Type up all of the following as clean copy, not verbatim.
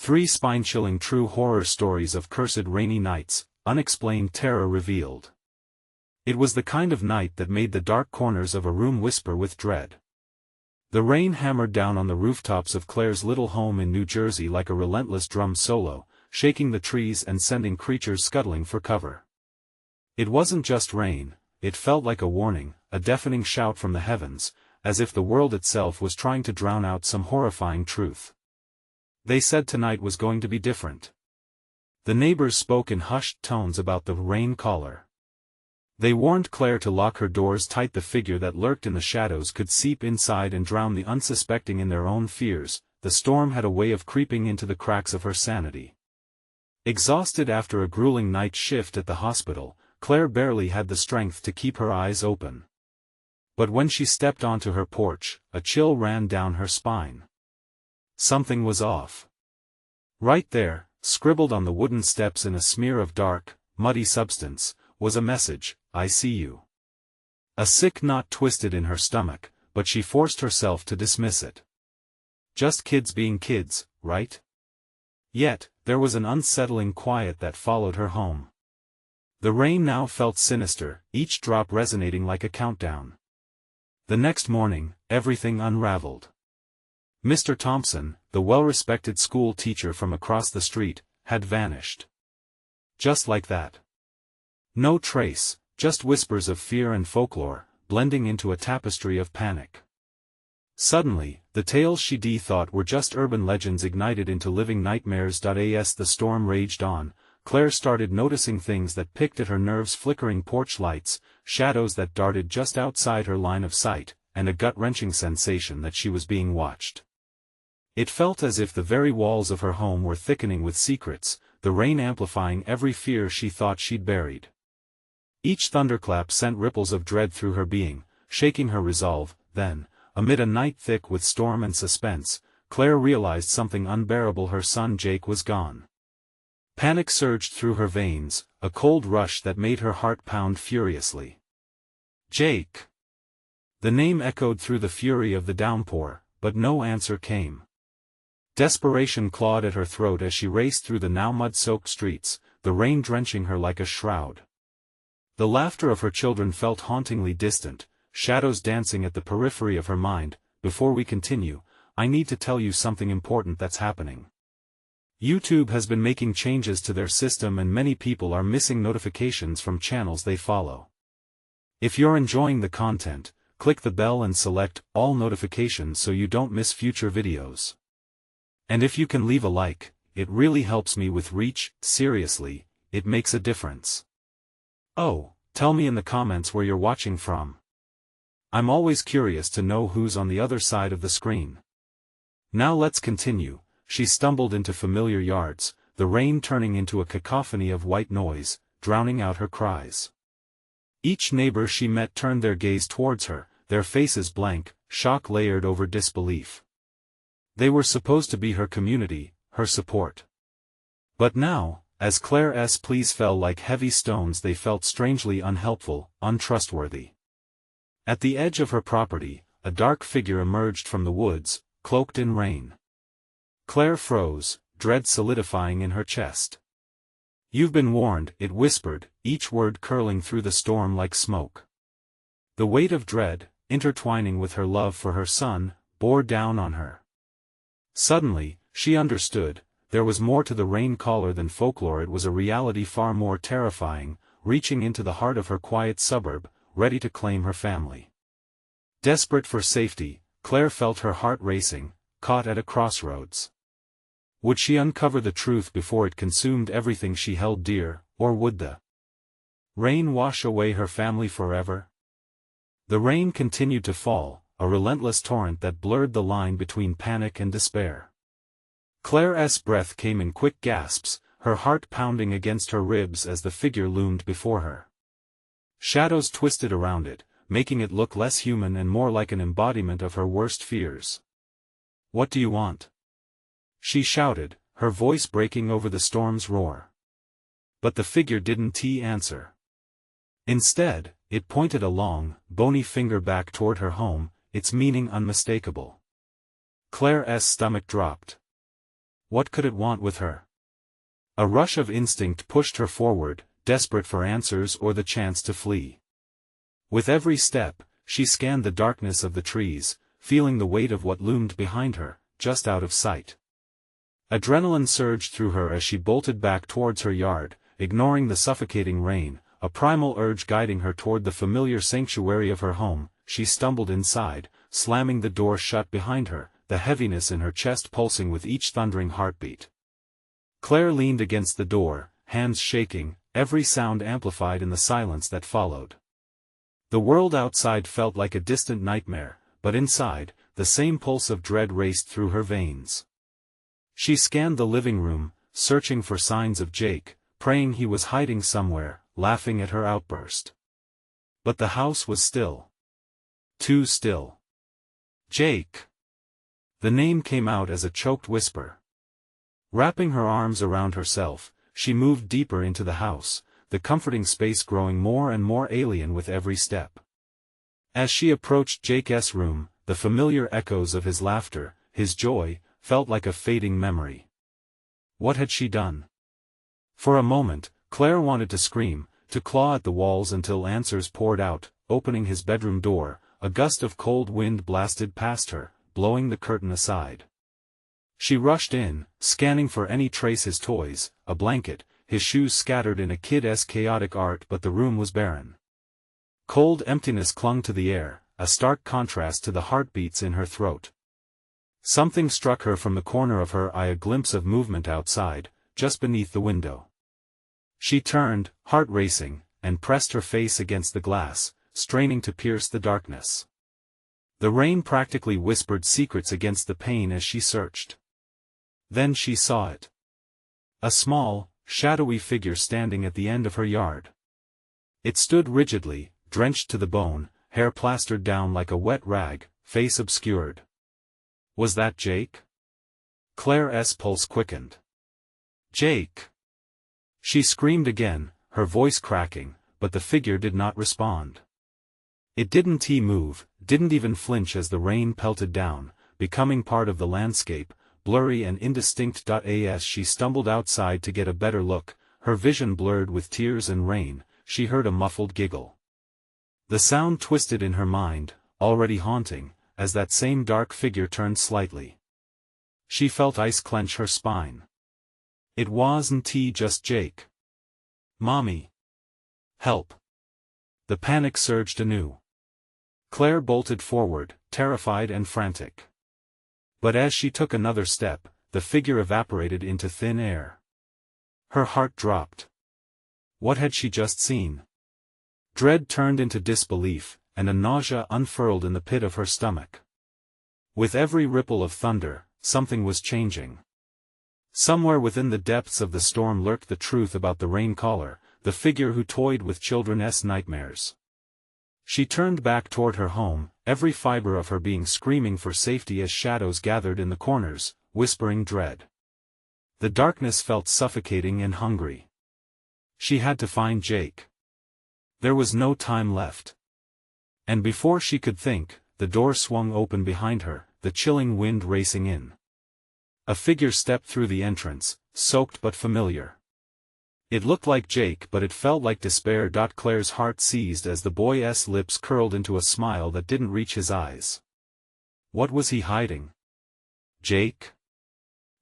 3 spine-chilling true horror stories of cursed rainy nights, unexplained terror revealed. It was the kind of night that made the dark corners of a room whisper with dread. The rain hammered down on the rooftops of Claire's little home in New Jersey like a relentless drum solo, shaking the trees and sending creatures scuttling for cover. It wasn't just rain, it felt like a warning, a deafening shout from the heavens, as if the world itself was trying to drown out some horrifying truth. They said tonight was going to be different. The neighbors spoke in hushed tones about the rain caller. They warned Claire to lock her doors tight. The figure that lurked in the shadows could seep inside and drown the unsuspecting in their own fears. The storm had a way of creeping into the cracks of her sanity. Exhausted after a grueling night shift at the hospital, Claire barely had the strength to keep her eyes open. But when she stepped onto her porch, a chill ran down her spine. Something was off. Right there, scribbled on the wooden steps in a smear of dark, muddy substance, was a message, "I see you." A sick knot twisted in her stomach, but she forced herself to dismiss it. Just kids being kids, right? Yet, there was an unsettling quiet that followed her home. The rain now felt sinister, each drop resonating like a countdown. The next morning, everything unraveled. Mr. Thompson, the well-respected school teacher from across the street, had vanished. Just like that. No trace, just whispers of fear and folklore, blending into a tapestry of panic. Suddenly, the tales she thought were just urban legends ignited into living nightmares. As the storm raged on, Claire started noticing things that picked at her nerves: flickering porch lights, shadows that darted just outside her line of sight, and a gut-wrenching sensation that she was being watched. It felt as if the very walls of her home were thickening with secrets, the rain amplifying every fear she thought she'd buried. Each thunderclap sent ripples of dread through her being, shaking her resolve. Then, amid a night thick with storm and suspense, Claire realized something unbearable: her son Jake was gone. Panic surged through her veins, a cold rush that made her heart pound furiously. Jake! The name echoed through the fury of the downpour, but no answer came. Desperation clawed at her throat as she raced through the now mud-soaked streets, the rain drenching her like a shroud. The laughter of her children felt hauntingly distant, shadows dancing at the periphery of her mind. Before we continue, I need to tell you something important that's happening. YouTube has been making changes to their system and many people are missing notifications from channels they follow. If you're enjoying the content, click the bell and select all notifications so you don't miss future videos. And if you can leave a like, it really helps me with reach. Seriously, it makes a difference. Oh, tell me in the comments where you're watching from. I'm always curious to know who's on the other side of the screen. Now let's continue. She stumbled into familiar yards, the rain turning into a cacophony of white noise, drowning out her cries. Each neighbor she met turned their gaze towards her, their faces blank, shock layered over disbelief. They were supposed to be her community, her support. But now, as Claire's pleas fell like heavy stones, they felt strangely unhelpful, untrustworthy. At the edge of her property, a dark figure emerged from the woods, cloaked in rain. Claire froze, dread solidifying in her chest. "You've been warned," it whispered, each word curling through the storm like smoke. The weight of dread, intertwining with her love for her son, bore down on her. Suddenly, she understood, there was more to the rain caller than folklore. It was a reality far more terrifying, reaching into the heart of her quiet suburb, ready to claim her family. Desperate for safety, Claire felt her heart racing, caught at a crossroads. Would she uncover the truth before it consumed everything she held dear, or would the rain wash away her family forever? The rain continued to fall, a relentless torrent that blurred the line between panic and despair. Claire's breath came in quick gasps, her heart pounding against her ribs as the figure loomed before her. Shadows twisted around it, making it look less human and more like an embodiment of her worst fears. "What do you want?" she shouted, her voice breaking over the storm's roar. But the figure didn't answer. Instead, it pointed a long, bony finger back toward her home, its meaning unmistakable. Claire's stomach dropped. What could it want with her? A rush of instinct pushed her forward, desperate for answers or the chance to flee. With every step, she scanned the darkness of the trees, feeling the weight of what loomed behind her, just out of sight. Adrenaline surged through her as she bolted back towards her yard, ignoring the suffocating rain, a primal urge guiding her toward the familiar sanctuary of her home. She stumbled inside, slamming the door shut behind her, the heaviness in her chest pulsing with each thundering heartbeat. Claire leaned against the door, hands shaking, every sound amplified in the silence that followed. The world outside felt like a distant nightmare, but inside, the same pulse of dread raced through her veins. She scanned the living room, searching for signs of Jake, praying he was hiding somewhere, laughing at her outburst. But the house was still. Too still. Jake. The name came out as a choked whisper. Wrapping her arms around herself, she moved deeper into the house, the comforting space growing more and more alien with every step. As she approached Jake's room, the familiar echoes of his laughter, his joy, felt like a fading memory. What had she done? For a moment, Claire wanted to scream, to claw at the walls until answers poured out. Opening his bedroom door, a gust of cold wind blasted past her, blowing the curtain aside. She rushed in, scanning for any trace: his toys, a blanket, his shoes scattered in a kid's chaotic art, but the room was barren. Cold emptiness clung to the air, a stark contrast to the heartbeats in her throat. Something struck her from the corner of her eye, a glimpse of movement outside, just beneath the window. She turned, heart racing, and pressed her face against the glass, straining to pierce the darkness. The rain practically whispered secrets against the pane as she searched. Then she saw it. A small, shadowy figure standing at the end of her yard. It stood rigidly, drenched to the bone, hair plastered down like a wet rag, face obscured. Was that Jake? Claire's pulse quickened. Jake! She screamed again, her voice cracking, but the figure did not respond. It didn't move, didn't even flinch as the rain pelted down, becoming part of the landscape, blurry and indistinct. As she stumbled outside to get a better look, her vision blurred with tears and rain, she heard a muffled giggle. The sound twisted in her mind, already haunting, as that same dark figure turned slightly. She felt ice clench her spine. It wasn't just Jake. Mommy! Help! The panic surged anew. Claire bolted forward, terrified and frantic. But as she took another step, the figure evaporated into thin air. Her heart dropped. What had she just seen? Dread turned into disbelief, and a nausea unfurled in the pit of her stomach. With every ripple of thunder, something was changing. Somewhere within the depths of the storm lurked the truth about the rain caller, the figure who toyed with children's nightmares. She turned back toward her home, every fiber of her being screaming for safety as shadows gathered in the corners, whispering dread. The darkness felt suffocating and hungry. She had to find Jake. There was no time left. And before she could think, the door swung open behind her, the chilling wind racing in. A figure stepped through the entrance, soaked but familiar. It looked like Jake, but it felt like despair. Claire's heart seized as the boy's lips curled into a smile that didn't reach his eyes. What was he hiding? Jake?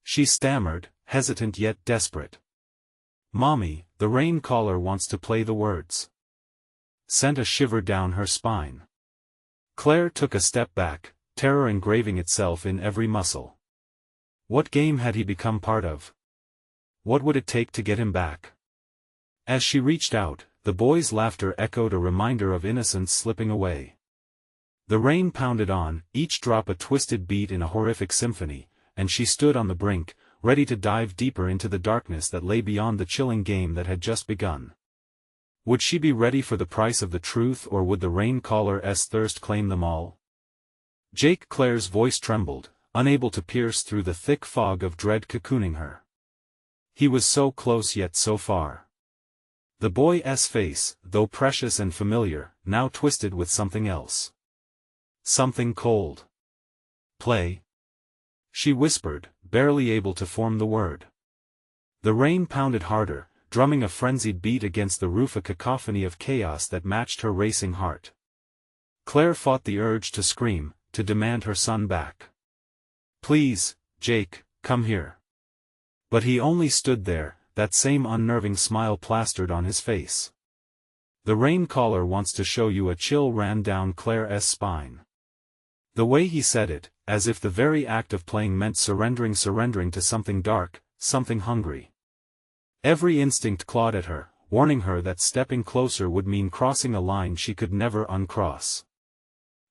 She stammered, hesitant yet desperate. Mommy, the rain caller wants to play the words. Sent a shiver down her spine. Claire took a step back, terror engraving itself in every muscle. What game had he become part of? What would it take to get him back? As she reached out, the boy's laughter echoed, a reminder of innocence slipping away. The rain pounded on, each drop a twisted beat in a horrific symphony, and she stood on the brink, ready to dive deeper into the darkness that lay beyond the chilling game that had just begun. Would she be ready for the price of the truth, or would the rain caller's thirst claim them all? Jake. Claire's voice trembled, unable to pierce through the thick fog of dread cocooning her. He was so close yet so far. The boy's face, though precious and familiar, now twisted with something else. Something cold. Play? She whispered, barely able to form the word. The rain pounded harder, drumming a frenzied beat against the roof, a cacophony of chaos that matched her racing heart. Claire fought the urge to scream, to demand her son back. "Please, Jake, come here." But he only stood there, that same unnerving smile plastered on his face. "The rain caller wants to show you." A chill ran down Claire's spine. The way he said it, as if the very act of playing meant surrendering to something dark, something hungry. Every instinct clawed at her, warning her that stepping closer would mean crossing a line she could never uncross.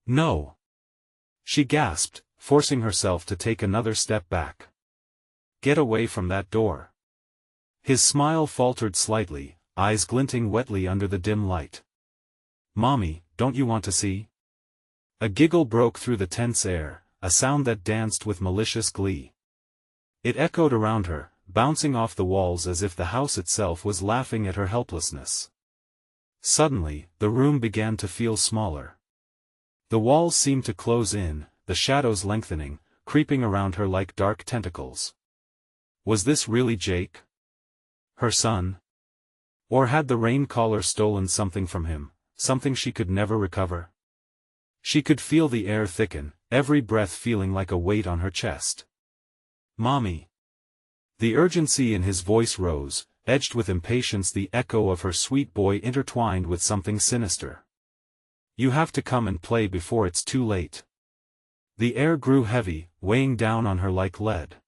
"No!" she gasped, forcing herself to take another step back. "Get away from that door." His smile faltered slightly, eyes glinting wetly under the dim light. "Mommy, don't you want to see?" A giggle broke through the tense air, a sound that danced with malicious glee. It echoed around her, bouncing off the walls as if the house itself was laughing at her helplessness. Suddenly, the room began to feel smaller. The walls seemed to close in, the shadows lengthening, creeping around her like dark tentacles. Was this really Jake? Her son? Or had the rain caller stolen something from him, something she could never recover? She could feel the air thicken, every breath feeling like a weight on her chest. "Mommy!" The urgency in his voice rose, edged with impatience, the echo of her sweet boy intertwined with something sinister. "You have to come and play before it's too late." The air grew heavy, weighing down on her like lead.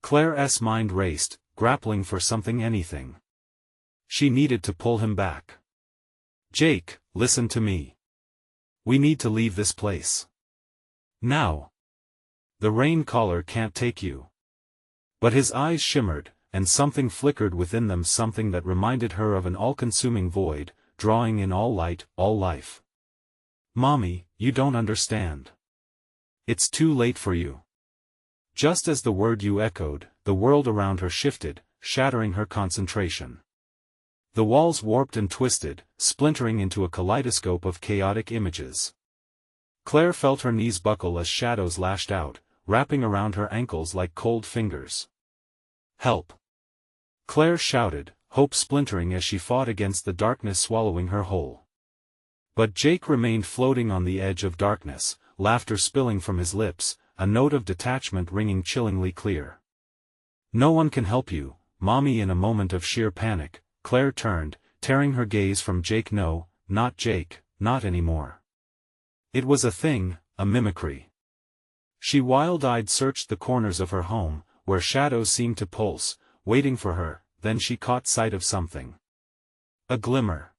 Claire's mind raced, grappling for something, anything. She needed to pull him back. "Jake, listen to me. We need to leave this place. Now. The rain caller can't take you." But his eyes shimmered, and something flickered within them, something that reminded her of an all-consuming void, drawing in all light, all life. "Mommy, you don't understand. It's too late for you." Just as the word "you" echoed, the world around her shifted, shattering her concentration. The walls warped and twisted, splintering into a kaleidoscope of chaotic images. Claire felt her knees buckle as shadows lashed out, wrapping around her ankles like cold fingers. "Help!" Claire shouted, hope splintering as she fought against the darkness swallowing her whole. But Jake remained floating on the edge of darkness, laughter spilling from his lips, a note of detachment ringing chillingly clear. "No one can help you, Mommy." In a moment of sheer panic, Claire turned, tearing her gaze from Jake. No, not Jake, not anymore. It was a thing, a mimicry. She wild-eyed searched the corners of her home, where shadows seemed to pulse, waiting for her, then she caught sight of something. A glimmer.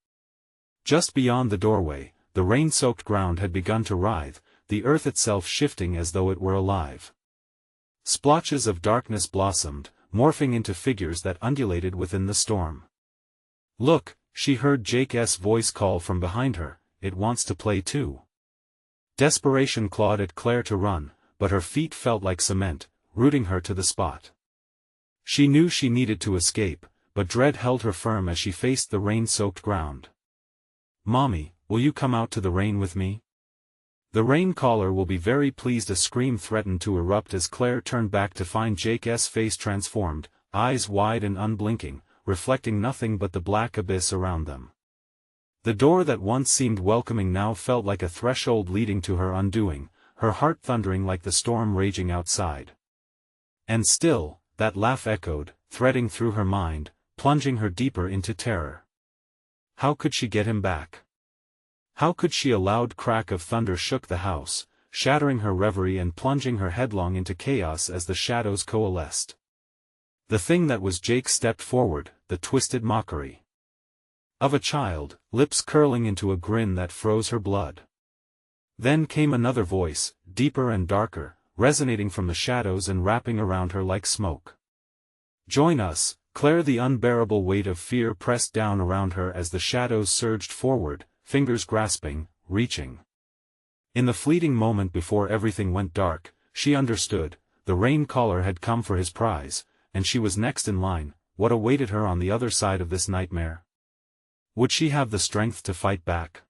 Just beyond the doorway, the rain-soaked ground had begun to writhe, the earth itself shifting as though it were alive. Splotches of darkness blossomed, morphing into figures that undulated within the storm. "Look," she heard Jake's voice call from behind her, "it wants to play too." Desperation clawed at Claire to run, but her feet felt like cement, rooting her to the spot. She knew she needed to escape, but dread held her firm as she faced the rain-soaked ground. "Mommy, will you come out to the rain with me? The rain caller will be very pleased." A scream threatened to erupt as Claire turned back to find Jake's face transformed, eyes wide and unblinking, reflecting nothing but the black abyss around them. The door that once seemed welcoming now felt like a threshold leading to her undoing, her heart thundering like the storm raging outside. And still, that laugh echoed, threading through her mind, plunging her deeper into terror. How could she get him back? How could she? A loud crack of thunder shook the house, shattering her reverie and plunging her headlong into chaos as the shadows coalesced. The thing that was Jake stepped forward, the twisted mockery of a child, lips curling into a grin that froze her blood. Then came another voice, deeper and darker, resonating from the shadows and wrapping around her like smoke. "Join us, Claire." The unbearable weight of fear pressed down around her as the shadows surged forward, fingers grasping, reaching. In the fleeting moment before everything went dark, she understood, the rain caller had come for his prize, and she was next in line. What awaited her on the other side of this nightmare? Would she have the strength to fight back?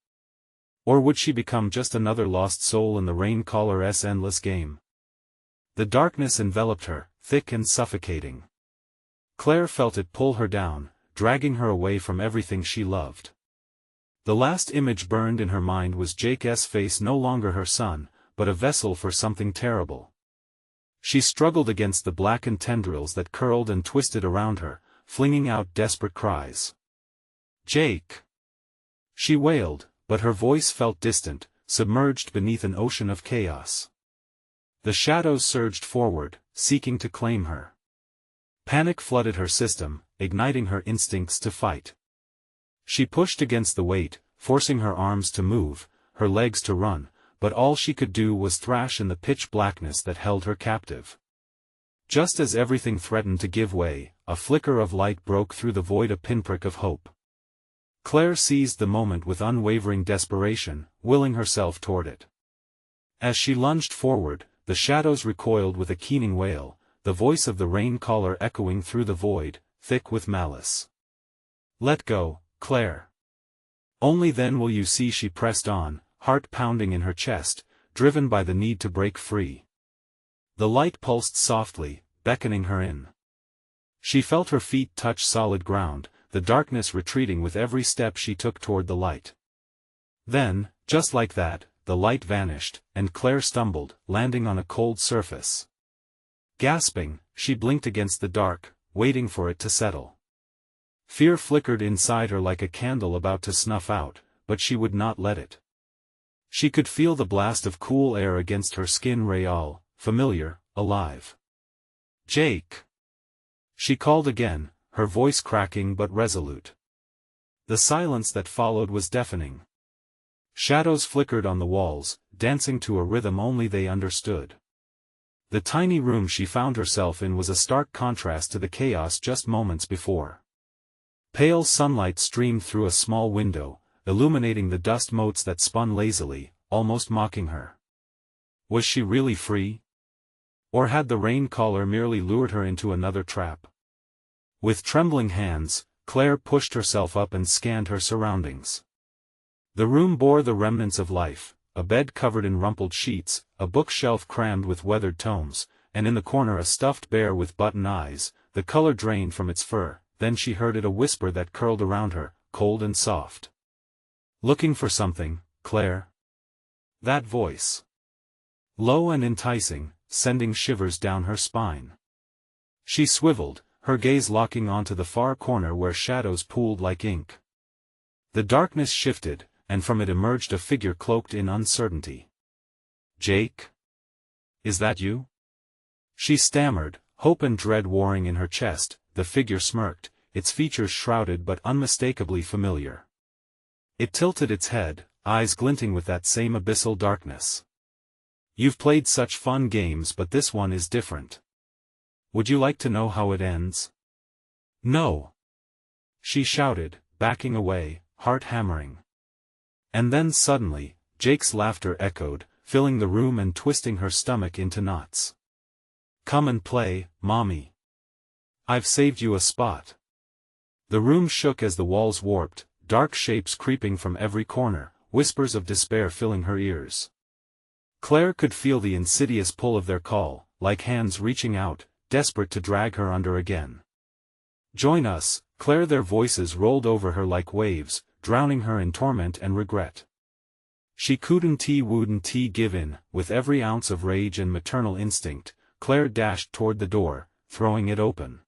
Or would she become just another lost soul in the rain caller's endless game? The darkness enveloped her, thick and suffocating. Claire felt it pull her down, dragging her away from everything she loved. The last image burned in her mind was Jake's face, no longer her son, but a vessel for something terrible. She struggled against the blackened tendrils that curled and twisted around her, flinging out desperate cries. "Jake!" she wailed, but her voice felt distant, submerged beneath an ocean of chaos. The shadows surged forward, seeking to claim her. Panic flooded her system, igniting her instincts to fight. She pushed against the weight, forcing her arms to move, her legs to run, but all she could do was thrash in the pitch blackness that held her captive. Just as everything threatened to give way, a flicker of light broke through the void, a pinprick of hope. Claire seized the moment with unwavering desperation, willing herself toward it. As she lunged forward, the shadows recoiled with a keening wail, the voice of the rain caller echoing through the void, thick with malice. "Let go, Claire. Only then will you see," she pressed on, heart pounding in her chest, driven by the need to break free. The light pulsed softly, beckoning her in. She felt her feet touch solid ground, the darkness retreating with every step she took toward the light. Then, just like that, the light vanished, and Claire stumbled, landing on a cold surface. Gasping, she blinked against the dark, waiting for it to settle. Fear flickered inside her like a candle about to snuff out, but she would not let it. She could feel the blast of cool air against her skin, real, familiar, alive. "Jake!" she called again, her voice cracking but resolute. The silence that followed was deafening. Shadows flickered on the walls, dancing to a rhythm only they understood. The tiny room she found herself in was a stark contrast to the chaos just moments before. Pale sunlight streamed through a small window, illuminating the dust motes that spun lazily, almost mocking her. Was she really free? Or had the rain caller merely lured her into another trap? With trembling hands, Claire pushed herself up and scanned her surroundings. The room bore the remnants of life, a bed covered in rumpled sheets, a bookshelf crammed with weathered tomes, and in the corner a stuffed bear with button eyes, the color drained from its fur. Then she heard it, a whisper that curled around her, cold and soft. "Looking for something, Claire?" That voice. Low and enticing, sending shivers down her spine. She swiveled, her gaze locking onto the far corner where shadows pooled like ink. The darkness shifted, and from it emerged a figure cloaked in uncertainty. "Jake? Is that you?" she stammered, hope and dread warring in her chest. The figure smirked, its features shrouded but unmistakably familiar. It tilted its head, eyes glinting with that same abyssal darkness. "You've played such fun games, but this one is different. Would you like to know how it ends?" "No!" she shouted, backing away, heart hammering. And then suddenly, Jake's laughter echoed, filling the room and twisting her stomach into knots. "Come and play, Mommy. I've saved you a spot." The room shook as the walls warped, dark shapes creeping from every corner, whispers of despair filling her ears. Claire could feel the insidious pull of their call, like hands reaching out, desperate to drag her under again. "Join us, Claire," their voices rolled over her like waves, drowning her in torment and regret. She wouldn't give in. With every ounce of rage and maternal instinct, Claire dashed toward the door, throwing it open.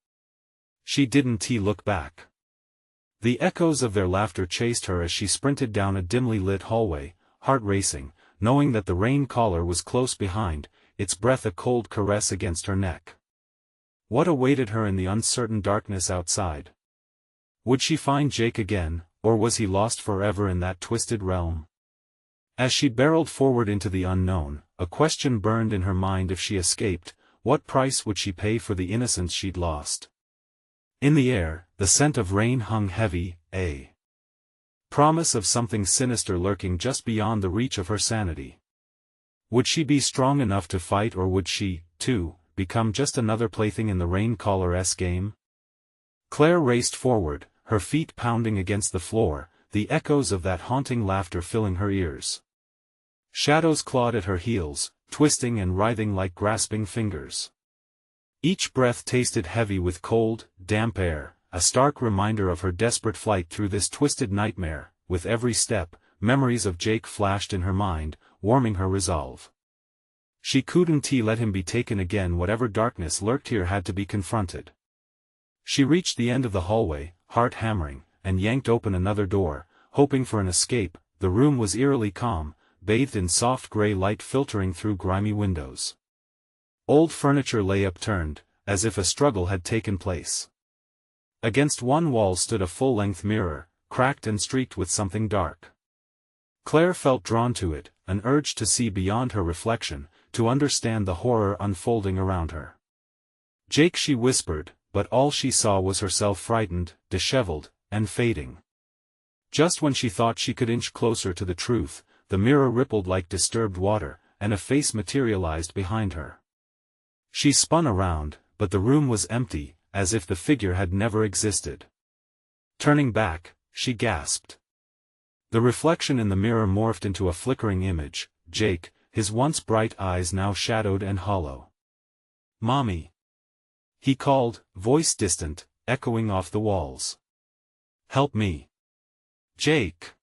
She didn't look back. The echoes of their laughter chased her as she sprinted down a dimly lit hallway, heart racing, knowing that the rain caller was close behind, its breath a cold caress against her neck. What awaited her in the uncertain darkness outside? Would she find Jake again, or was he lost forever in that twisted realm? As she barreled forward into the unknown, a question burned in her mind: if she escaped, what price would she pay for the innocence she'd lost? In the air, the scent of rain hung heavy, a promise of something sinister lurking just beyond the reach of her sanity. Would she be strong enough to fight, or would she, too, become just another plaything in the rain caller's game? Claire raced forward, her feet pounding against the floor, the echoes of that haunting laughter filling her ears. Shadows clawed at her heels, twisting and writhing like grasping fingers. Each breath tasted heavy with cold, damp air, a stark reminder of her desperate flight through this twisted nightmare. With every step, memories of Jake flashed in her mind, warming her resolve. She couldn't let him be taken again. Whatever darkness lurked here had to be confronted. She reached the end of the hallway, heart hammering, and yanked open another door, hoping for an escape. The room was eerily calm, bathed in soft gray light filtering through grimy windows. Old furniture lay upturned, as if a struggle had taken place. Against one wall stood a full-length mirror, cracked and streaked with something dark. Claire felt drawn to it, an urge to see beyond her reflection, to understand the horror unfolding around her. "Jake," she whispered, but all she saw was herself, frightened, disheveled, and fading. Just when she thought she could inch closer to the truth, the mirror rippled like disturbed water, and a face materialized behind her. She spun around, but the room was empty, as if the figure had never existed. Turning back, she gasped. The reflection in the mirror morphed into a flickering image, Jake, his once bright eyes now shadowed and hollow. "Mommy!" he called, voice distant, echoing off the walls. "Help me! Jake!"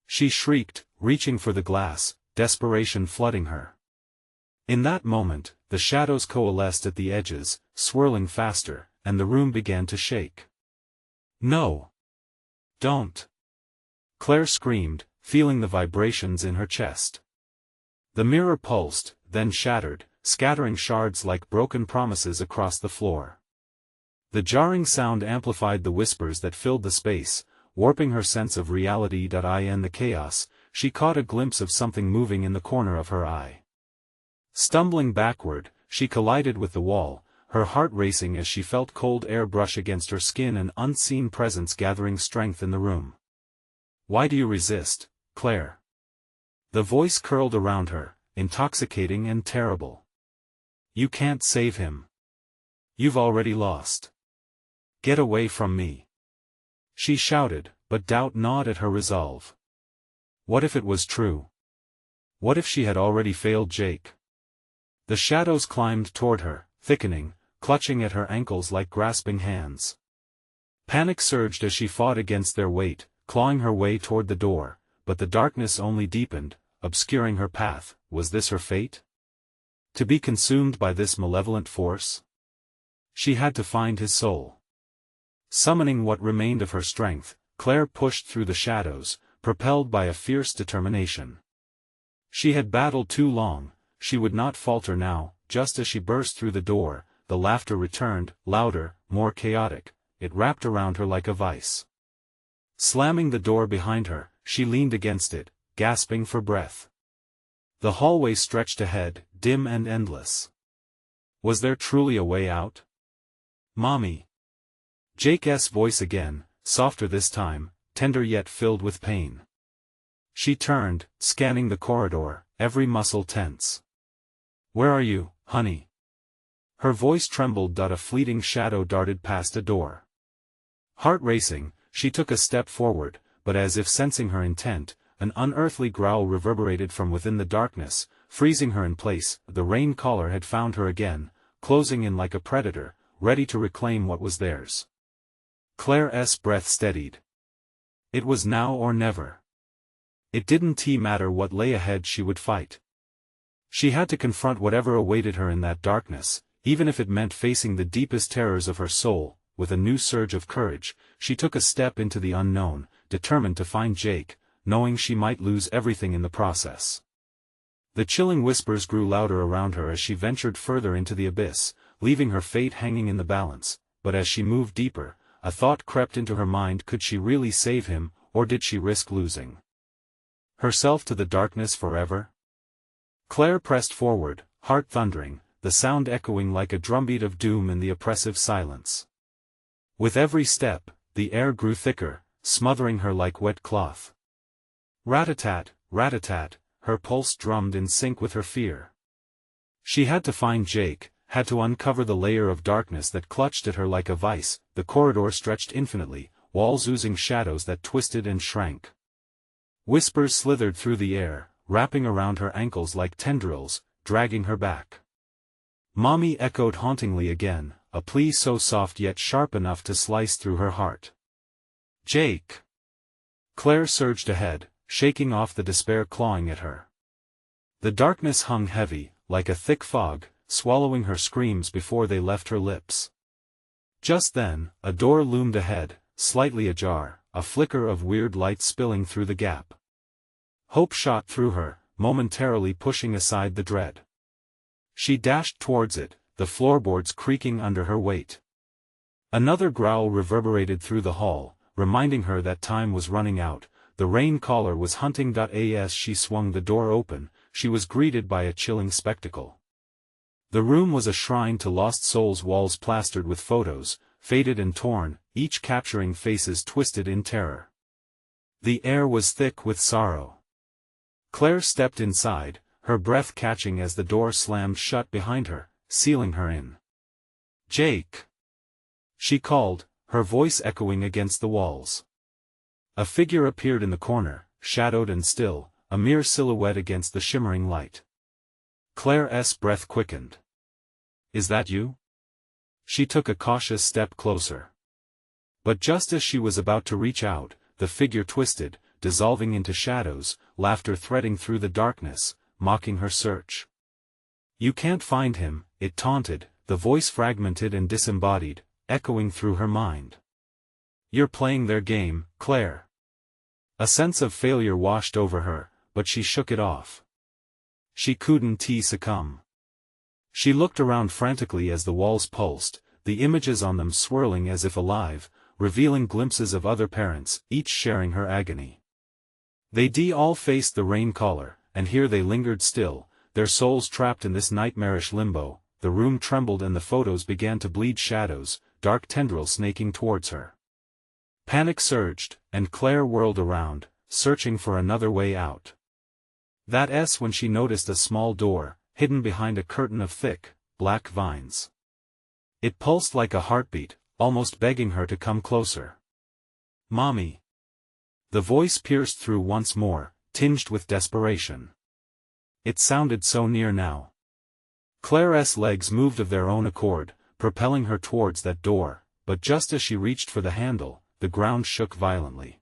she shrieked, reaching for the glass, desperation flooding her. In that moment, the shadows coalesced at the edges, swirling faster, and the room began to shake. "No! Don't!" Claire screamed, feeling the vibrations in her chest. The mirror pulsed, then shattered, scattering shards like broken promises across the floor. The jarring sound amplified the whispers that filled the space, warping her sense of reality. In the chaos, she caught a glimpse of something moving in the corner of her eye. Stumbling backward, she collided with the wall, her heart racing as she felt cold air brush against her skin, an unseen presence gathering strength in the room. "Why do you resist, Claire?" The voice curled around her, intoxicating and terrible. "You can't save him. You've already lost. Get away from me!" She shouted, but doubt gnawed at her resolve. What if it was true? What if she had already failed Jake? The shadows climbed toward her, thickening, clutching at her ankles like grasping hands. Panic surged as she fought against their weight, clawing her way toward the door, but the darkness only deepened, obscuring her path. Was this her fate? To be consumed by this malevolent force? She had to find his soul. Summoning what remained of her strength, Claire pushed through the shadows, propelled by a fierce determination. She had battled too long, she would not falter now. Just as she burst through the door, the laughter returned, louder, more chaotic. It wrapped around her like a vice. Slamming the door behind her, she leaned against it, gasping for breath. The hallway stretched ahead, dim and endless. Was there truly a way out? "Mommy!" Jake's voice again, softer this time, tender yet filled with pain. She turned, scanning the corridor, every muscle tense. "Where are you, honey?" Her voice trembled. A fleeting shadow darted past a door. Heart racing, she took a step forward, but as if sensing her intent, an unearthly growl reverberated from within the darkness, freezing her in place. The rain caller had found her again, closing in like a predator, ready to reclaim what was theirs. Claire's breath steadied. It was now or never. It didn't matter what lay ahead, she would fight. She had to confront whatever awaited her in that darkness, even if it meant facing the deepest terrors of her soul. With a new surge of courage, she took a step into the unknown, determined to find Jake, knowing she might lose everything in the process. The chilling whispers grew louder around her as she ventured further into the abyss, leaving her fate hanging in the balance. But as she moved deeper, a thought crept into her mind: could she really save him, or did she risk losing herself to the darkness forever? Claire pressed forward, heart thundering, the sound echoing like a drumbeat of doom in the oppressive silence. With every step, the air grew thicker, smothering her like wet cloth. Rat-a-tat, rat-a-tat, her pulse drummed in sync with her fear. She had to find Jake, had to uncover the layer of darkness that clutched at her like a vice. The corridor stretched infinitely, walls oozing shadows that twisted and shrank. Whispers slithered through the air, wrapping around her ankles like tendrils, dragging her back. Mommy echoed hauntingly again, a plea so soft yet sharp enough to slice through her heart. Jake! Claire surged ahead, shaking off the despair clawing at her. The darkness hung heavy, like a thick fog, swallowing her screams before they left her lips. Just then, a door loomed ahead, slightly ajar, a flicker of weird light spilling through the gap. Hope shot through her, momentarily pushing aside the dread. She dashed towards it, the floorboards creaking under her weight. Another growl reverberated through the hall, reminding her that time was running out. The rain caller was hunting. As she swung the door open, she was greeted by a chilling spectacle. The room was a shrine to lost souls, walls plastered with photos, faded and torn, each capturing faces twisted in terror. The air was thick with sorrow. Claire stepped inside, her breath catching as the door slammed shut behind her, sealing her in. Jake! She called, her voice echoing against the walls. A figure appeared in the corner, shadowed and still, a mere silhouette against the shimmering light. Claire's breath quickened. Is that you? She took a cautious step closer. But just as she was about to reach out, the figure twisted, dissolving into shadows, laughter threading through the darkness, mocking her search. You can't find him, it taunted, the voice fragmented and disembodied, echoing through her mind. You're playing their game, Claire. A sense of failure washed over her, but she shook it off. She couldn't succumb. She looked around frantically as the walls pulsed, the images on them swirling as if alive, revealing glimpses of other parents, each sharing her agony. They all faced the rain caller, and here they lingered still, their souls trapped in this nightmarish limbo. The room trembled and the photos began to bleed shadows, dark tendrils snaking towards her. Panic surged, and Claire whirled around, searching for another way out. That's when she noticed a small door, hidden behind a curtain of thick, black vines. It pulsed like a heartbeat, almost begging her to come closer. Mommy! The voice pierced through once more, tinged with desperation. It sounded so near now. Claire's legs moved of their own accord, propelling her towards that door, but just as she reached for the handle, the ground shook violently.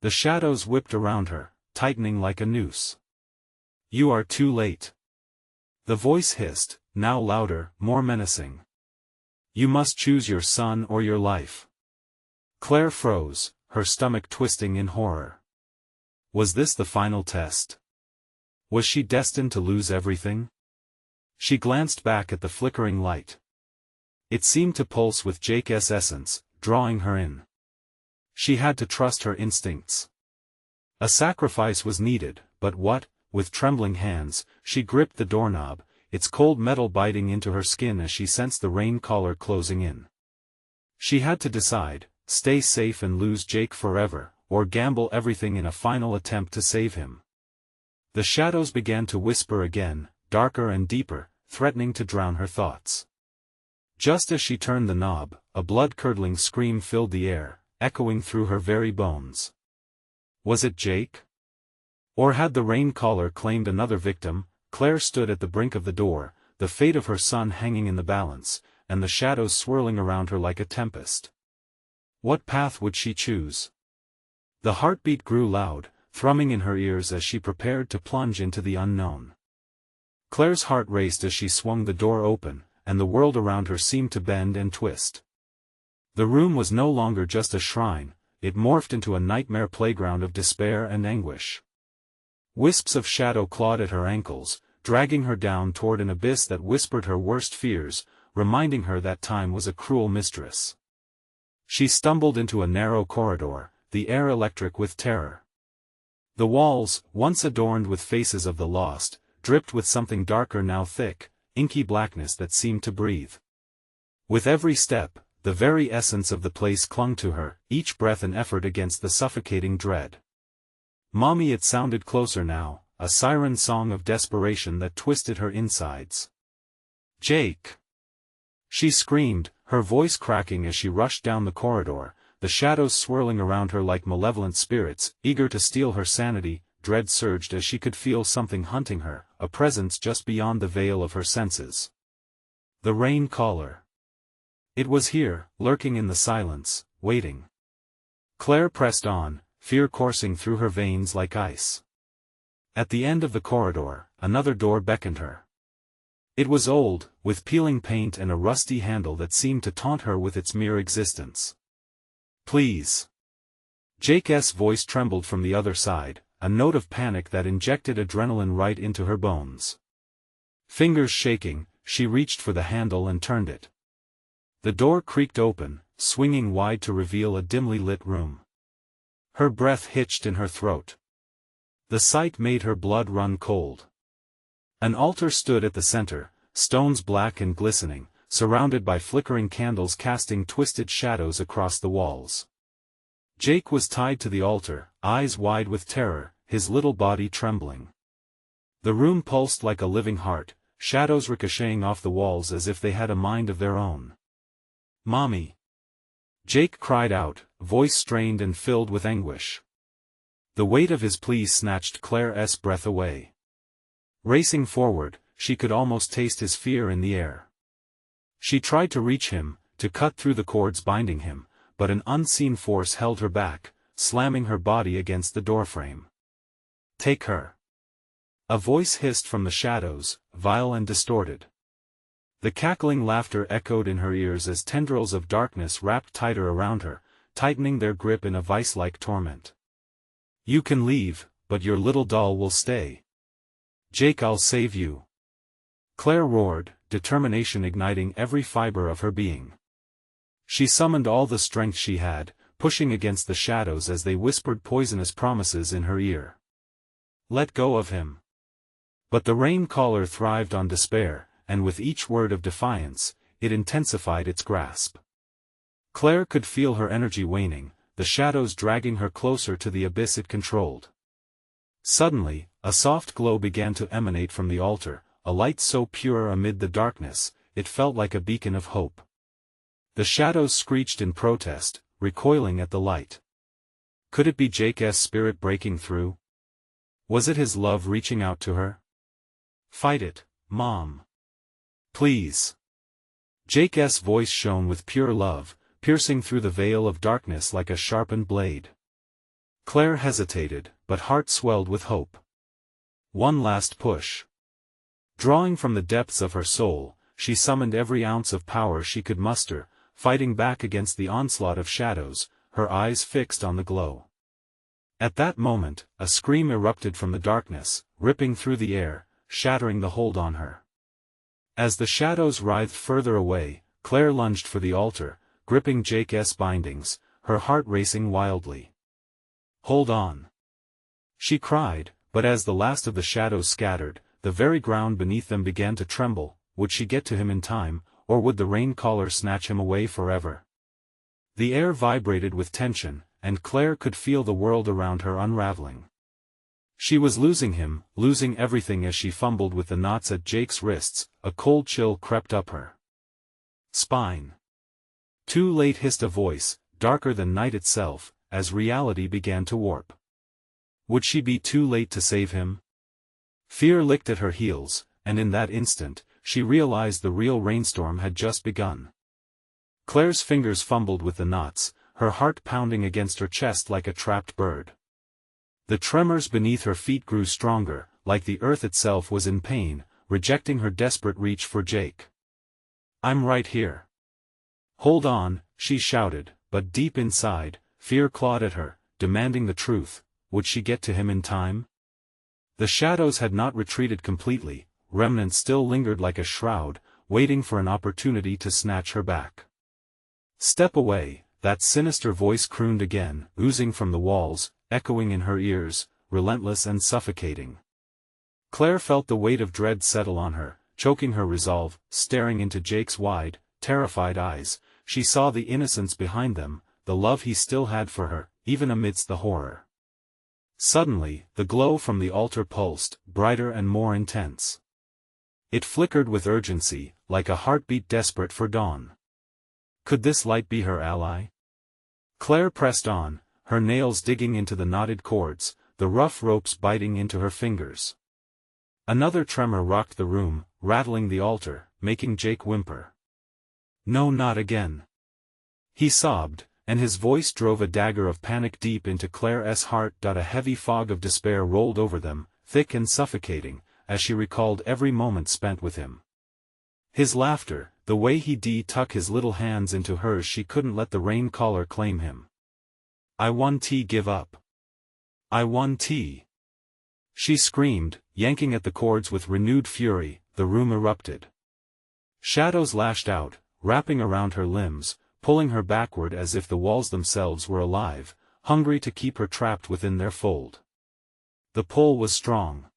The shadows whipped around her, tightening like a noose. You are too late. The voice hissed, now louder, more menacing. You must choose your son or your life. Claire froze, her stomach twisting in horror. Was this the final test? Was she destined to lose everything? She glanced back at the flickering light. It seemed to pulse with Jake's essence, drawing her in. She had to trust her instincts. A sacrifice was needed, but what? With trembling hands, she gripped the doorknob, its cold metal biting into her skin as she sensed the rain caller closing in. She had to decide, stay safe and lose Jake forever, or gamble everything in a final attempt to save him. The shadows began to whisper again, darker and deeper, threatening to drown her thoughts. Just as she turned the knob, a blood-curdling scream filled the air, echoing through her very bones. Was it Jake? Or had the rain caller claimed another victim? Claire stood at the brink of the door, the fate of her son hanging in the balance, and the shadows swirling around her like a tempest. What path would she choose? The heartbeat grew loud, thrumming in her ears as she prepared to plunge into the unknown. Claire's heart raced as she swung the door open, and the world around her seemed to bend and twist. The room was no longer just a shrine, it morphed into a nightmare playground of despair and anguish. Wisps of shadow clawed at her ankles, dragging her down toward an abyss that whispered her worst fears, reminding her that time was a cruel mistress. She stumbled into a narrow corridor, the air electric with terror. The walls, once adorned with faces of the lost, dripped with something darker, now thick, inky blackness that seemed to breathe. With every step, the very essence of the place clung to her, each breath an effort against the suffocating dread. Mommy, it sounded closer now, a siren song of desperation that twisted her insides. Jake! She screamed, her voice cracking as she rushed down the corridor, the shadows swirling around her like malevolent spirits, eager to steal her sanity. Dread surged as she could feel something hunting her, a presence just beyond the veil of her senses. The rain caller. It was here, lurking in the silence, waiting. Claire pressed on, fear coursing through her veins like ice. At the end of the corridor, another door beckoned her. It was old, with peeling paint and a rusty handle that seemed to taunt her with its mere existence. "Please." Jake's voice trembled from the other side, a note of panic that injected adrenaline right into her bones. Fingers shaking, she reached for the handle and turned it. The door creaked open, swinging wide to reveal a dimly lit room. Her breath hitched in her throat. The sight made her blood run cold. An altar stood at the center, stones black and glistening, surrounded by flickering candles casting twisted shadows across the walls. Jake was tied to the altar, eyes wide with terror, his little body trembling. The room pulsed like a living heart, shadows ricocheting off the walls as if they had a mind of their own. "Mommy!" Jake cried out, voice strained and filled with anguish. The weight of his plea snatched Claire's breath away. Racing forward, she could almost taste his fear in the air. She tried to reach him, to cut through the cords binding him, but an unseen force held her back, slamming her body against the doorframe. "Take her!" A voice hissed from the shadows, vile and distorted. The cackling laughter echoed in her ears as tendrils of darkness wrapped tighter around her, tightening their grip in a vice-like torment. "You can leave, but your little doll will stay. Jake, I'll save you!" Claire roared, determination igniting every fiber of her being. She summoned all the strength she had, pushing against the shadows as they whispered poisonous promises in her ear. "Let go of him!" But the rain caller thrived on despair, and with each word of defiance, it intensified its grasp. Claire could feel her energy waning, the shadows dragging her closer to the abyss it controlled. Suddenly, a soft glow began to emanate from the altar, a light so pure amid the darkness, it felt like a beacon of hope. The shadows screeched in protest, recoiling at the light. Could it be Jake's spirit breaking through? Was it his love reaching out to her? "Fight it, Mom. Please." Jake's voice shone with pure love, piercing through the veil of darkness like a sharpened blade. Claire hesitated, but heart swelled with hope. One last push. Drawing from the depths of her soul, she summoned every ounce of power she could muster, fighting back against the onslaught of shadows, her eyes fixed on the glow. At that moment, a scream erupted from the darkness, ripping through the air, shattering the hold on her. As the shadows writhed further away, Claire lunged for the altar, gripping Jake's bindings, her heart racing wildly. "Hold on!" she cried, but as the last of the shadows scattered, the very ground beneath them began to tremble. Would she get to him in time, or would the rain caller snatch him away forever? The air vibrated with tension, and Claire could feel the world around her unraveling. She was losing him, losing everything as she fumbled with the knots at Jake's wrists. A cold chill crept up her spine. "Too late," hissed a voice, darker than night itself, as reality began to warp. Would she be too late to save him? Fear licked at her heels, and in that instant, she realized the real rainstorm had just begun. Claire's fingers fumbled with the knots, her heart pounding against her chest like a trapped bird. The tremors beneath her feet grew stronger, like the earth itself was in pain, rejecting her desperate reach for Jake. "I'm right here. Hold on," she shouted, but deep inside, fear clawed at her, demanding the truth. Would she get to him in time? The shadows had not retreated completely, remnants still lingered like a shroud, waiting for an opportunity to snatch her back. "Step away," that sinister voice crooned again, oozing from the walls, echoing in her ears, relentless and suffocating. Claire felt the weight of dread settle on her, choking her resolve. Staring into Jake's wide, terrified eyes, she saw the innocence behind them, the love he still had for her, even amidst the horror. Suddenly, the glow from the altar pulsed, brighter and more intense. It flickered with urgency, like a heartbeat desperate for dawn. Could this light be her ally? Claire pressed on, her nails digging into the knotted cords, the rough ropes biting into her fingers. Another tremor rocked the room, rattling the altar, making Jake whimper. "No, not again." He sobbed, and his voice drove a dagger of panic deep into Claire's heart. A heavy fog of despair rolled over them, thick and suffocating, as she recalled every moment spent with him. His laughter, the way he'd tuck his little hands into hers. She couldn't let the rain caller claim him. "I won't give up. I won't." She screamed, yanking at the cords with renewed fury. The room erupted. Shadows lashed out, wrapping around her limbs, pulling her backward as if the walls themselves were alive, hungry to keep her trapped within their fold. The pull was strong.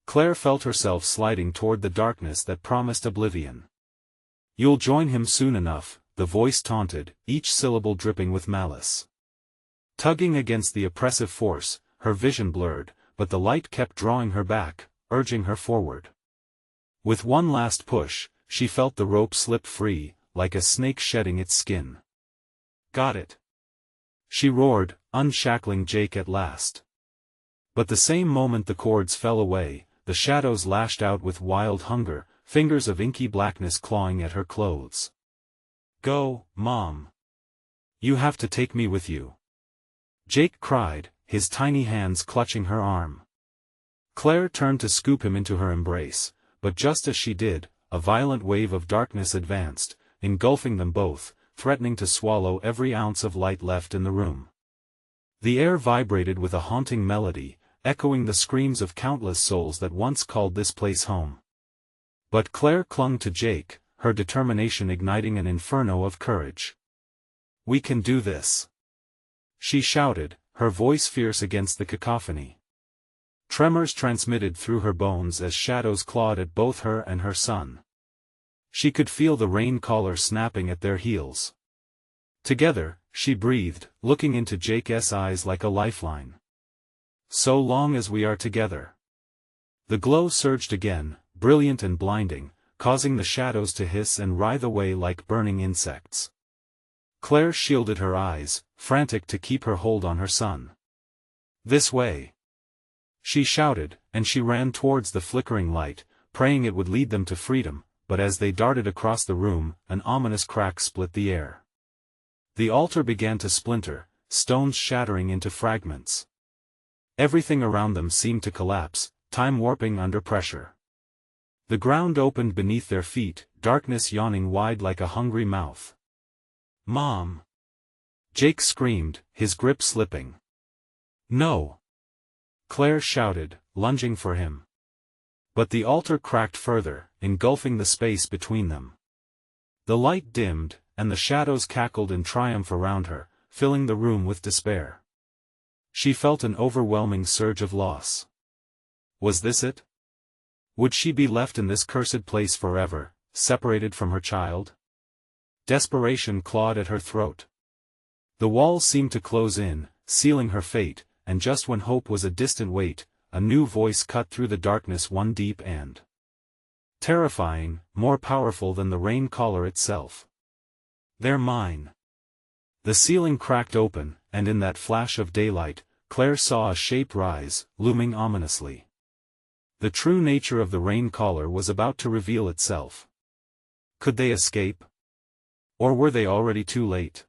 Claire felt herself sliding toward the darkness that promised oblivion. "You'll join him soon enough," the voice taunted, each syllable dripping with malice. Tugging against the oppressive force, her vision blurred, but the light kept drawing her back, urging her forward. With one last push, she felt the rope slip free, like a snake shedding its skin. "Got it!" she roared, unshackling Jake at last. But the same moment the cords fell away, the shadows lashed out with wild hunger, fingers of inky blackness clawing at her clothes. "Go, Mom. You have to take me with you," Jake cried, his tiny hands clutching her arm. Claire turned to scoop him into her embrace, but just as she did, a violent wave of darkness advanced, engulfing them both, threatening to swallow every ounce of light left in the room. The air vibrated with a haunting melody, echoing the screams of countless souls that once called this place home. But Claire clung to Jake, her determination igniting an inferno of courage. "We can do this," she shouted, her voice fierce against the cacophony. Tremors transmitted through her bones as shadows clawed at both her and her son. She could feel the rain caller snapping at their heels. Together, she breathed, looking into Jake's eyes like a lifeline. "So long as we are together." The glow surged again, brilliant and blinding, causing the shadows to hiss and writhe away like burning insects. Claire shielded her eyes, frantic to keep her hold on her son. "This way!" she shouted, and she ran towards the flickering light, praying it would lead them to freedom, but as they darted across the room, an ominous crack split the air. The altar began to splinter, stones shattering into fragments. Everything around them seemed to collapse, time warping under pressure. The ground opened beneath their feet, darkness yawning wide like a hungry mouth. "Mom!" Jake screamed, his grip slipping. "No!" Claire shouted, lunging for him. But the altar cracked further, engulfing the space between them. The light dimmed, and the shadows cackled in triumph around her, filling the room with despair. She felt an overwhelming surge of loss. Was this it? Would she be left in this cursed place forever, separated from her child? Desperation clawed at her throat. The walls seemed to close in, sealing her fate, and just when hope was a distant wait, a new voice cut through the darkness, one deep and terrifying, more powerful than the rain caller itself. "They're mine." The ceiling cracked open, and in that flash of daylight, Claire saw a shape rise, looming ominously. The true nature of the rain caller was about to reveal itself. Could they escape? Or were they already too late?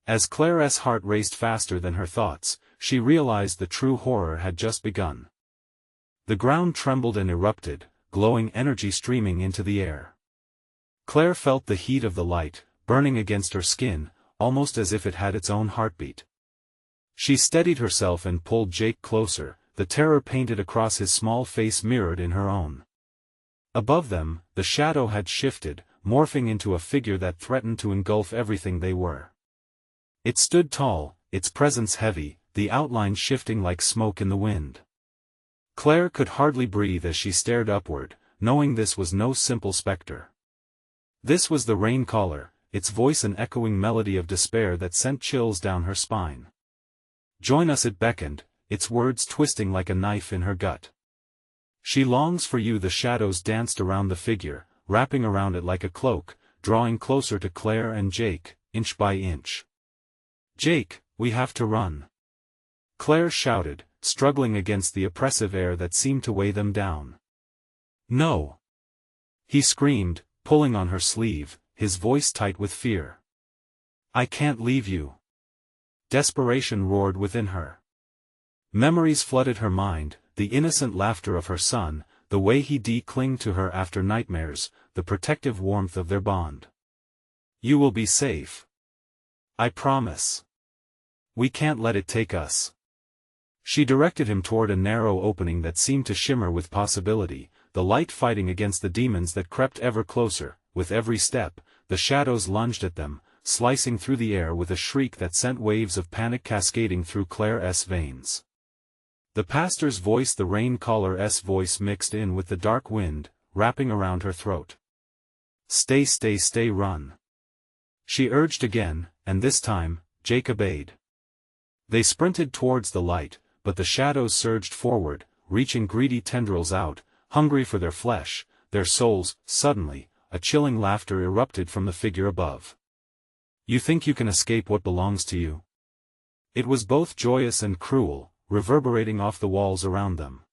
As Claire's heart raced faster than her thoughts, she realized the true horror had just begun. The ground trembled and erupted, glowing energy streaming into the air. Claire felt the heat of the light, burning against her skin, almost as if it had its own heartbeat. She steadied herself and pulled Jake closer, the terror painted across his small face mirrored in her own. Above them, the shadow had shifted, morphing into a figure that threatened to engulf everything they were. It stood tall, its presence heavy, the outline shifting like smoke in the wind. Claire could hardly breathe as she stared upward, knowing this was no simple specter. This was the rain caller, its voice an echoing melody of despair that sent chills down her spine. "Join us," it beckoned, its words twisting like a knife in her gut. "She longs for you." The shadows danced around the figure, wrapping around it like a cloak, drawing closer to Claire and Jake, inch by inch. "Jake, we have to run," Claire shouted, struggling against the oppressive air that seemed to weigh them down. "No!" He screamed, pulling on her sleeve, his voice tight with fear. "I can't leave you." Desperation roared within her. Memories flooded her mind, the innocent laughter of her son, the way he'd cling to her after nightmares, the protective warmth of their bond. "You will be safe. I promise. We can't let it take us." She directed him toward a narrow opening that seemed to shimmer with possibility, the light fighting against the demons that crept ever closer. With every step, the shadows lunged at them, slicing through the air with a shriek that sent waves of panic cascading through Claire's veins. The pastor's voice, the rain caller's voice mixed in with the dark wind, wrapping around her throat. "Stay, stay, stay, run." She urged again, and this time, Jake obeyed. They sprinted towards the light, but the shadows surged forward, reaching greedy tendrils out, hungry for their flesh, their souls. Suddenly, a chilling laughter erupted from the figure above. "You think you can escape what belongs to you?" It was both joyous and cruel, reverberating off the walls around them.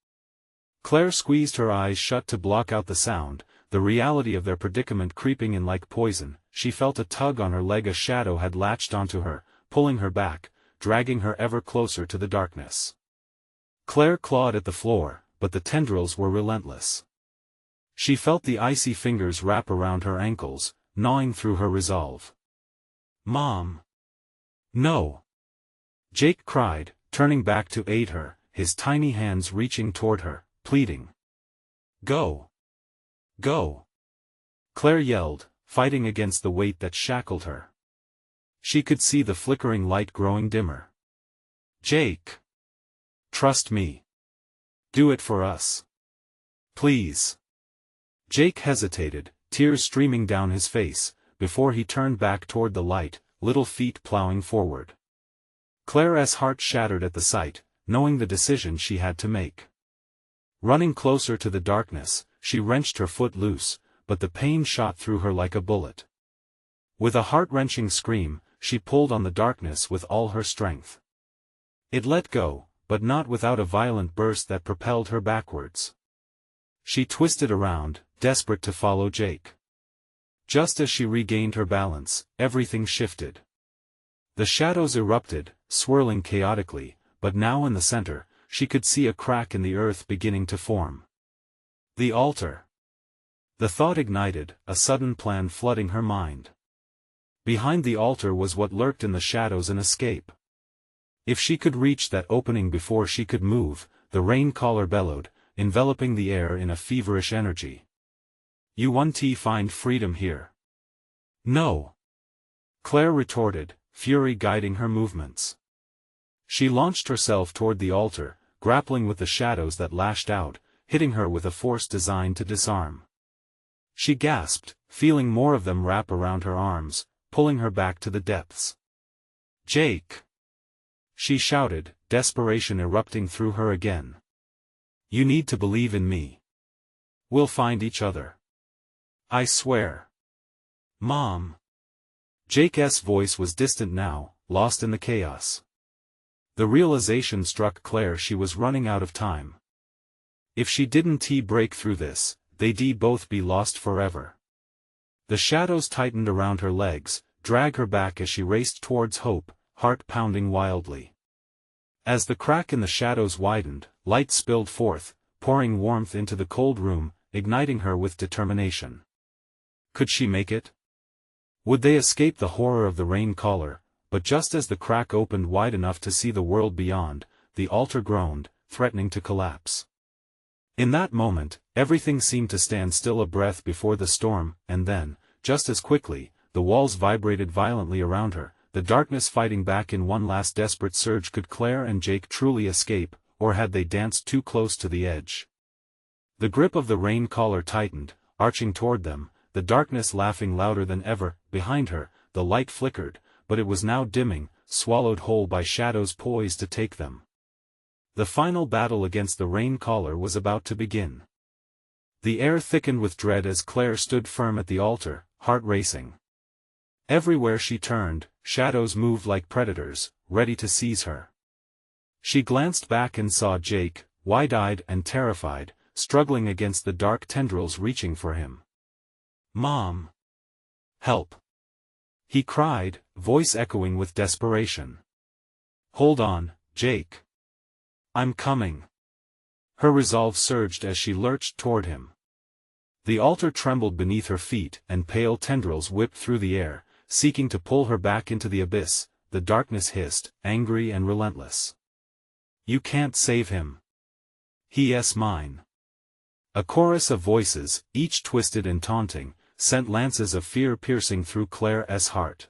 Claire squeezed her eyes shut to block out the sound, the reality of their predicament creeping in like poison. She felt a tug on her leg, a shadow had latched onto her, pulling her back, dragging her ever closer to the darkness. Claire clawed at the floor, but the tendrils were relentless. She felt the icy fingers wrap around her ankles, gnawing through her resolve. "Mom! No!" Jake cried, turning back to aid her, his tiny hands reaching toward her, pleading. "Go! Go!" Claire yelled, fighting against the weight that shackled her. She could see the flickering light growing dimmer. "Jake! Trust me. Do it for us. Please." Jake hesitated, tears streaming down his face, before he turned back toward the light, little feet plowing forward. Claire's heart shattered at the sight, knowing the decision she had to make. Running closer to the darkness, she wrenched her foot loose, but the pain shot through her like a bullet. With a heart-wrenching scream, she pulled on the darkness with all her strength. It let go, but not without a violent burst that propelled her backwards. She twisted around, desperate to follow Jake. Just as she regained her balance, everything shifted. The shadows erupted, swirling chaotically, but now in the center, she could see a crack in the earth beginning to form. The altar. The thought ignited, a sudden plan flooding her mind. Behind the altar was what lurked in the shadows, an escape. If she could reach that opening before she could move, the rain caller bellowed, enveloping the air in a feverish energy. "You won't find freedom here." "No," Claire retorted, fury guiding her movements. She launched herself toward the altar, grappling with the shadows that lashed out, hitting her with a force designed to disarm. She gasped, feeling more of them wrap around her arms, pulling her back to the depths. "Jake!" she shouted, desperation erupting through her again. "You need to believe in me. We'll find each other. I swear." "Mom!" Jake's voice was distant now, lost in the chaos. The realization struck Claire she was running out of time. If she didn't break through this, they'd both be lost forever. The shadows tightened around her legs, dragged her back as she raced towards hope, heart pounding wildly. As the crack in the shadows widened, light spilled forth, pouring warmth into the cold room, igniting her with determination. Could she make it? Would they escape the horror of the rain caller? But just as the crack opened wide enough to see the world beyond, the altar groaned, threatening to collapse. In that moment, everything seemed to stand still, a breath before the storm, and then, just as quickly, the walls vibrated violently around her, the darkness fighting back in one last desperate surge. Could Claire and Jake truly escape, or had they danced too close to the edge? The grip of the rain caller tightened, arching toward them, the darkness laughing louder than ever. Behind her, the light flickered, but it was now dimming, swallowed whole by shadows poised to take them. The final battle against the rain caller was about to begin. The air thickened with dread as Claire stood firm at the altar, heart racing. Everywhere she turned, shadows moved like predators, ready to seize her. She glanced back and saw Jake, wide-eyed and terrified, struggling against the dark tendrils reaching for him. Mom! Help! He cried, voice echoing with desperation. Hold on, Jake. I'm coming. Her resolve surged as she lurched toward him. The altar trembled beneath her feet and pale tendrils whipped through the air, seeking to pull her back into the abyss. The darkness hissed, angry and relentless. You can't save him. He's mine. A chorus of voices, each twisted and taunting, sent lances of fear piercing through Claire's heart.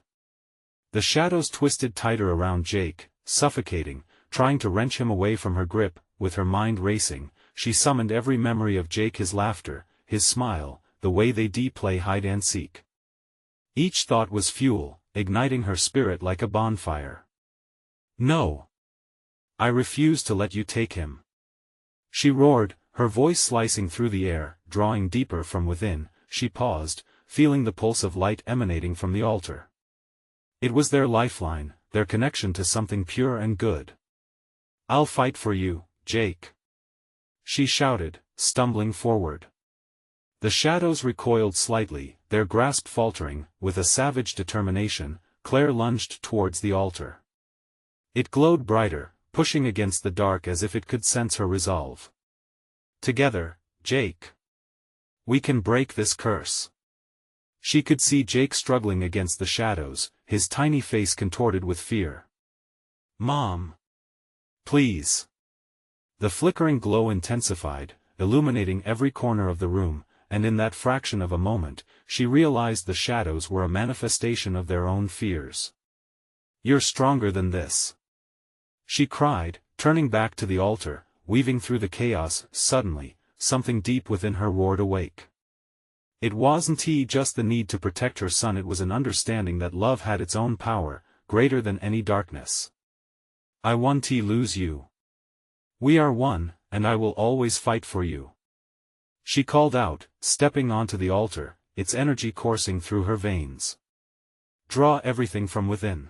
The shadows twisted tighter around Jake, suffocating, trying to wrench him away from her grip. With her mind racing, she summoned every memory of Jake, his laughter, his smile, the way they'd play hide-and-seek. Each thought was fuel, igniting her spirit like a bonfire. No! I refuse to let you take him. She roared, her voice slicing through the air, drawing deeper from within. She paused, feeling the pulse of light emanating from the altar. It was their lifeline, their connection to something pure and good. I'll fight for you, Jake. She shouted, stumbling forward. The shadows recoiled slightly, their grasp faltering. With a savage determination, Claire lunged towards the altar. It glowed brighter, pushing against the dark as if it could sense her resolve. Together, Jake. We can break this curse. She could see Jake struggling against the shadows, his tiny face contorted with fear. Mom! Please! The flickering glow intensified, illuminating every corner of the room, and in that fraction of a moment, she realized the shadows were a manifestation of their own fears. You're stronger than this. She cried, turning back to the altar, weaving through the chaos. Suddenly, something deep within her roared awake. It wasn't just the need to protect her son, it was an understanding that love had its own power, greater than any darkness. I won't lose you. We are one, and I will always fight for you. She called out, stepping onto the altar, its energy coursing through her veins. Draw everything from within.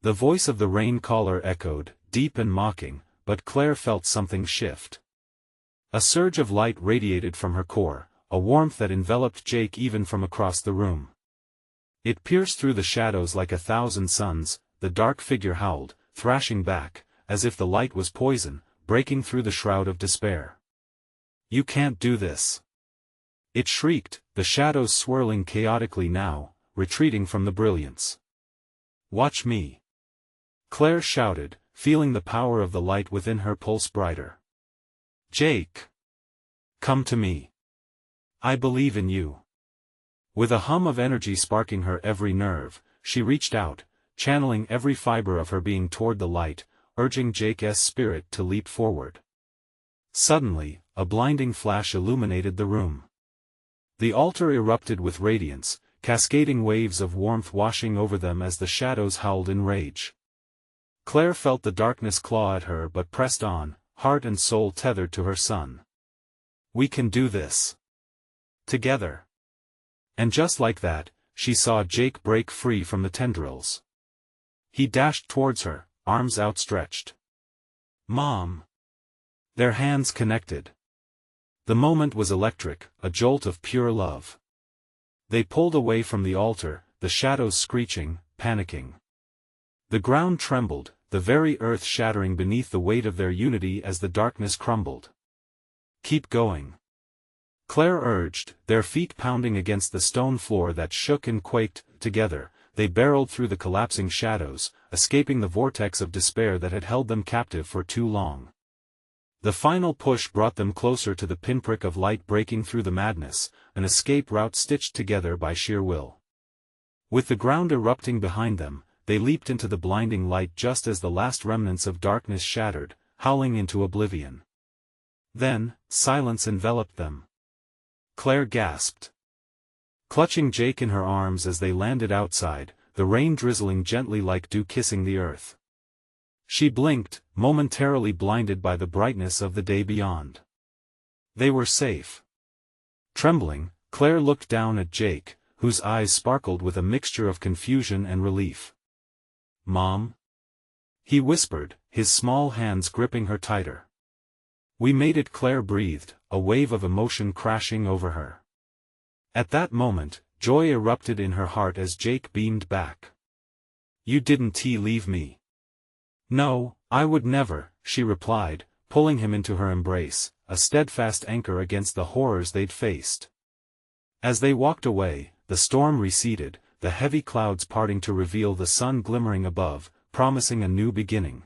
The voice of the rain caller echoed, deep and mocking, but Claire felt something shift. A surge of light radiated from her core, a warmth that enveloped Jake even from across the room. It pierced through the shadows like 1,000 suns. The dark figure howled, thrashing back, as if the light was poison, breaking through the shroud of despair. You can't do this. It shrieked, the shadows swirling chaotically now, retreating from the brilliance. Watch me. Claire shouted, feeling the power of the light within her pulse brighter. Jake! Come to me. I believe in you. With a hum of energy sparking her every nerve, she reached out, channeling every fiber of her being toward the light, urging Jake's spirit to leap forward. Suddenly, a blinding flash illuminated the room. The altar erupted with radiance, cascading waves of warmth washing over them as the shadows howled in rage. Claire felt the darkness claw at her but pressed on, heart and soul tethered to her son. We can do this. Together. And just like that, she saw Jake break free from the tendrils. He dashed towards her, arms outstretched. Mom! Their hands connected. The moment was electric, a jolt of pure love. They pulled away from the altar, the shadows screeching, panicking. The ground trembled, the very earth shattering beneath the weight of their unity as the darkness crumbled. Keep going. Claire urged, their feet pounding against the stone floor that shook and quaked. Together, they barreled through the collapsing shadows, escaping the vortex of despair that had held them captive for too long. The final push brought them closer to the pinprick of light breaking through the madness, an escape route stitched together by sheer will. With the ground erupting behind them, they leaped into the blinding light just as the last remnants of darkness shattered, howling into oblivion. Then, silence enveloped them. Claire gasped. Clutching Jake in her arms as they landed outside, the rain drizzling gently like dew kissing the earth. She blinked, momentarily blinded by the brightness of the day beyond. They were safe. Trembling, Claire looked down at Jake, whose eyes sparkled with a mixture of confusion and relief. Mom? He whispered, his small hands gripping her tighter. We made it, Claire breathed, a wave of emotion crashing over her. At that moment, joy erupted in her heart as Jake beamed back. "You didn't leave me." "No, I would never," she replied, pulling him into her embrace, a steadfast anchor against the horrors they'd faced. As they walked away, the storm receded, the heavy clouds parting to reveal the sun glimmering above, promising a new beginning.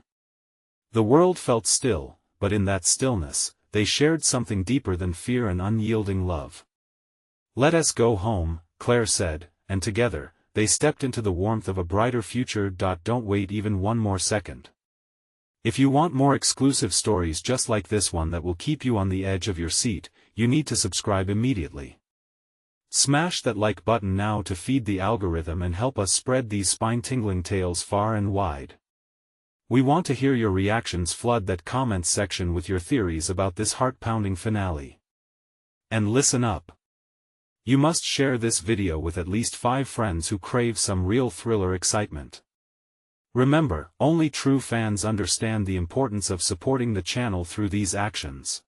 The world felt still, but in that stillness, they shared something deeper than fear and unyielding love. "Let us go home," Claire said, and together, they stepped into the warmth of a brighter future. Don't wait even one more second. If you want more exclusive stories just like this one that will keep you on the edge of your seat, you need to subscribe immediately. Smash that like button now to feed the algorithm and help us spread these spine-tingling tales far and wide. We want to hear your reactions. Flood that comments section with your theories about this heart-pounding finale. And listen up. You must share this video with at least 5 friends who crave some real thriller excitement. Remember, only true fans understand the importance of supporting the channel through these actions.